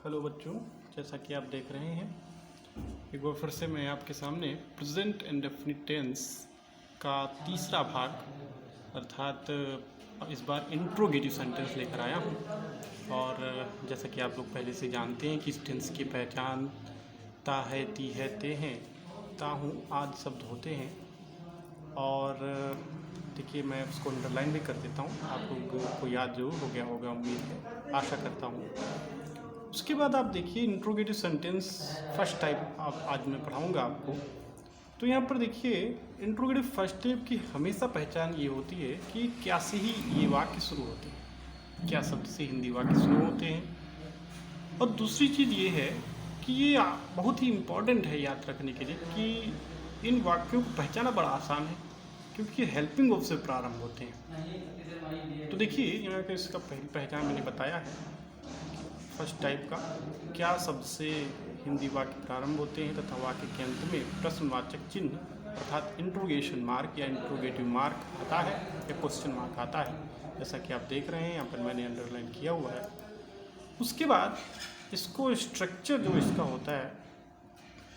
Hello बच्चों, जैसा कि आप देख रहे हैं एक बार फिर से मैं आपके सामने प्रेजेंट इंडेफिनिट टेंस का तीसरा भाग अर्थात इस बार इंट्रोगेटिव सेंटेंस लेकर आया हूं। और जैसा कि आप लोग पहले से जानते हैं कि इस टेंस की पहचान ता है, ती है, ते हैं, ताहूँ आदि शब्द होते हैं। और देखिए, मैं उसको अंडरलाइन भी कर देता हूँ, आप लोगों को याद जरूर हो गया होगा, उम्मीद है, आशा करता हूँ। उसके बाद आप देखिए इंट्रोगेटिव सेंटेंस फर्स्ट टाइप आप आज मैं पढ़ाऊँगा आपको। तो यहाँ पर देखिए इंट्रोगेटिव फर्स्ट टाइप की हमेशा पहचान ये होती है कि क्या से ही ये वाक्य शुरू होते हैं, क्या शब्द से हिंदी वाक्य शुरू होते हैं। और दूसरी चीज़ ये है कि ये बहुत ही इम्पॉर्टेंट है याद रखने के लिए कि इन वाक्यों को पहचाना बड़ा आसान है क्योंकि हेल्पिंग वर्ब से प्रारंभ होते हैं। तो देखिए यहाँ पे इसका पहचान मैंने बताया है फर्स्ट टाइप का, क्या शब्द से हिंदी वाक्य प्रारंभ होते हैं तथा वाक्य के अंत में प्रश्नवाचक चिन्ह अर्थात इंट्रोगेशन मार्क या इंट्रोगेटिव मार्क आता है या क्वेश्चन मार्क आता है, जैसा कि आप देख रहे हैं यहाँ पर मैंने अंडरलाइन किया हुआ है। उसके बाद इसको स्ट्रक्चर जो इसका होता है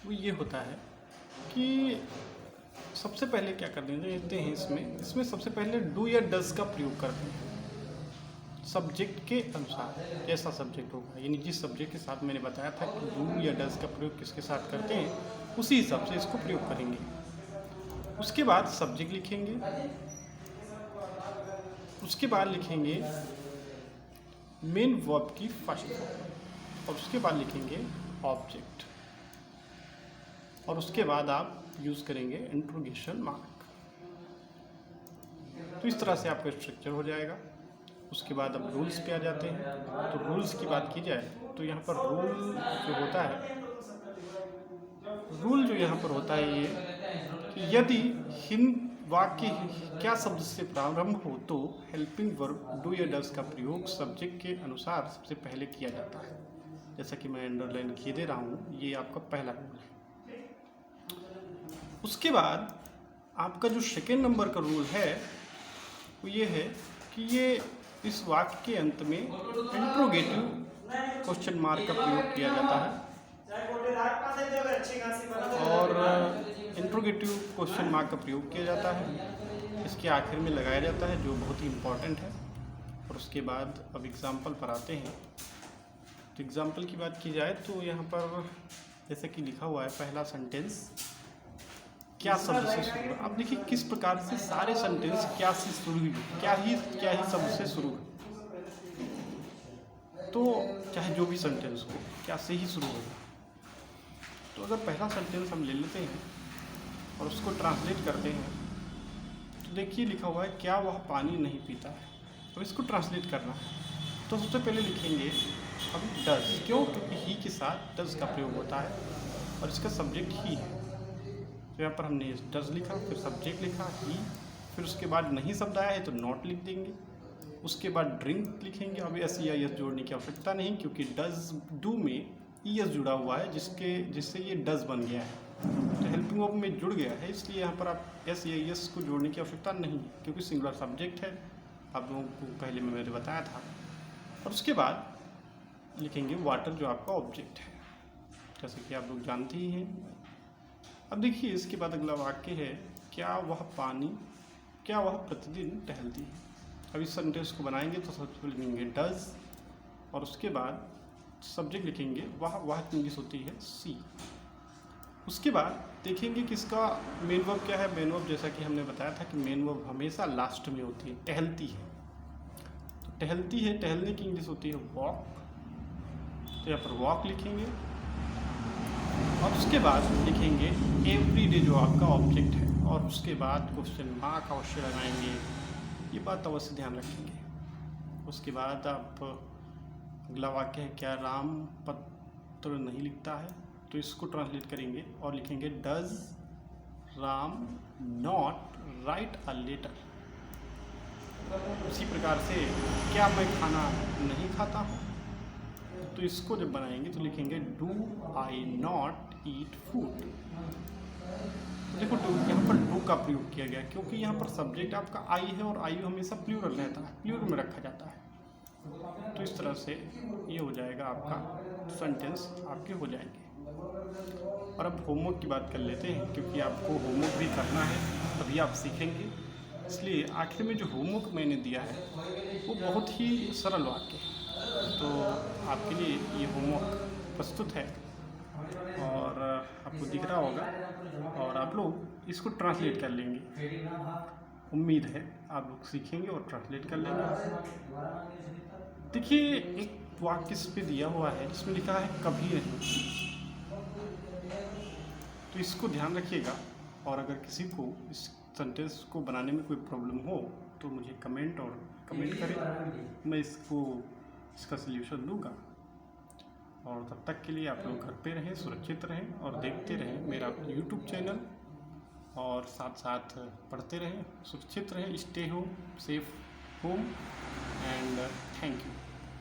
वो ये होता है कि सबसे पहले क्या कर देते हैं इसमें सबसे पहले डू या डज का प्रयोग करते हैं सब्जेक्ट के अनुसार। कैसा सब्जेक्ट होगा, यानी जिस सब्जेक्ट के साथ मैंने बताया था कि डू या डज का प्रयोग किसके साथ करते हैं उसी हिसाब से इसको प्रयोग करेंगे। उसके बाद सब्जेक्ट लिखेंगे, उसके बाद लिखेंगे मेन वर्ब की फर्स्ट फॉर्म और उसके बाद लिखेंगे ऑब्जेक्ट और उसके बाद आप यूज़ करेंगे इंट्रोगेशन मार्क। तो इस तरह से आपका स्ट्रक्चर हो जाएगा। उसके बाद अब रूल्स पे आ जाते हैं। तो रूल्स की बात की जाए तो यहाँ पर रूल जो होता है, रूल जो यहाँ पर होता है ये कि यदि हिंद वाक्य क्या शब्द से प्रारंभ हो तो हेल्पिंग वर्ब डू या डज का प्रयोग सब्जेक्ट के अनुसार सबसे पहले किया जाता है। जैसा कि मैं अंडरलाइन किए दे रहा हूँ, ये आपका पहला रूल है। उसके बाद आपका जो सेकेंड नंबर का रूल है वो ये है कि ये इस वाक्य के अंत में इंट्रोगेटिव क्वेश्चन मार्क का प्रयोग किया जाता है और इंट्रोगेटिव क्वेश्चन मार्क का प्रयोग किया जाता है, इसके आखिर में लगाया जाता है, जो बहुत ही इम्पोर्टेंट है। और उसके बाद अब एग्जाम्पल पर आते हैं। तो एग्जाम्पल की बात की जाए तो यहाँ पर जैसे कि लिखा हुआ है पहला सेंटेंस क्या शब्द से शुरू है। अब देखिए किस प्रकार से सारे सेंटेंस क्या से शुरू हुई, क्या ही शब्द से शुरू है। तो चाहे जो भी सेंटेंस हो क्या से ही शुरू होगा। तो अगर पहला सेंटेंस हम ले लेते हैं और उसको ट्रांसलेट करते हैं तो देखिए लिखा हुआ है क्या वह पानी नहीं पीता है। अब इसको ट्रांसलेट करना है तो सबसे पहले लिखेंगे हम डज। क्यों? क्योंकि ही के साथ डज का प्रयोग होता है और इसका सब्जेक्ट ही है। तो यहाँ पर हमने डज लिखा, फिर सब्जेक्ट लिखा ही, फिर उसके बाद नहीं शब्द आया है तो नॉट लिख देंगे। उसके बाद ड्रिंक लिखेंगे। अब एस या एस जोड़ने की आवश्यकता नहीं क्योंकि डज डू में ई एस जुड़ा हुआ है जिससे ये डज बन गया है, तो हेल्पिंग वर्ब में जुड़ गया है, इसलिए यहाँ पर आप एस या एस को जोड़ने की आवश्यकता नहीं क्योंकि सिंगुलर सब्जेक्ट है, आप लोगों को पहले में मैंने बताया था। और उसके बाद लिखेंगे वाटर जो आपका ऑब्जेक्ट है, जैसे कि आप लोग जानते ही हैं। अब देखिए इसके बाद अगला वाक्य है क्या वह प्रतिदिन टहलती है। अब इस सेंटेंस को बनाएंगे तो सबसे पहले लिखेंगे डज और उसके बाद सब्जेक्ट लिखेंगे वह इंग्लिश होती है सी। उसके बाद देखेंगे कि इसका मेन वर्ब क्या है। मेन वर्ब जैसा कि हमने बताया था कि मेन वर्ब हमेशा लास्ट में होती है, टहलती है। तो टहलती है, टहलने की इंग्लिश होती है वॉक, तो यहाँ पर वॉक लिखेंगे और उसके बाद लिखेंगे एवरी डे जो आपका ऑब्जेक्ट है और उसके बाद क्वेश्चन मार्क अवश्य लगाएंगे, ये बात अवश्य ध्यान रखेंगे। उसके बाद आप अगला वाक्य है क्या राम पत्र नहीं लिखता है, तो इसको ट्रांसलेट करेंगे और लिखेंगे does Ram not write a letter. उसी प्रकार से क्या मैं खाना नहीं खाता हूँ, तो इसको जब बनाएंगे तो लिखेंगे do I not eat food. देखो यहाँ पर डू का प्रयोग किया गया क्योंकि यहाँ पर सब्जेक्ट आपका आई है और आई हमेशा प्लूरल रहता है, प्लूरल में रखा जाता है। तो इस तरह से ये हो जाएगा, आपका सेंटेंस आपके हो जाएंगे। और अब होमवर्क की बात कर लेते हैं, क्योंकि आपको होमवर्क भी करना है, तभी आप सीखेंगे। इसलिए आखिर में जो होमवर्क मैंने दिया है वो बहुत ही सरल वाक्य है, तो आपके लिए ये होमवर्क प्रस्तुत है और आपको दिख रहा होगा, और आप लोग इसको ट्रांसलेट कर लेंगे। उम्मीद है आप लोग सीखेंगे और ट्रांसलेट कर लेंगे। देखिए, एक वाक्य इस पे दिया हुआ है जिसमें लिखा है कभी नहीं, तो इसको ध्यान रखिएगा। और अगर किसी को इस सेंटेंस को बनाने में कोई प्रॉब्लम हो तो मुझे कमेंट करें, मैं इसका सल्यूशन दूंगा। और तब तक के लिए आप लोग घर पे रहें, सुरक्षित रहें और देखते रहें मेरा यूट्यूब चैनल, और साथ साथ पढ़ते रहें, सुरक्षित रहें। Stay home, safe home, and thank you.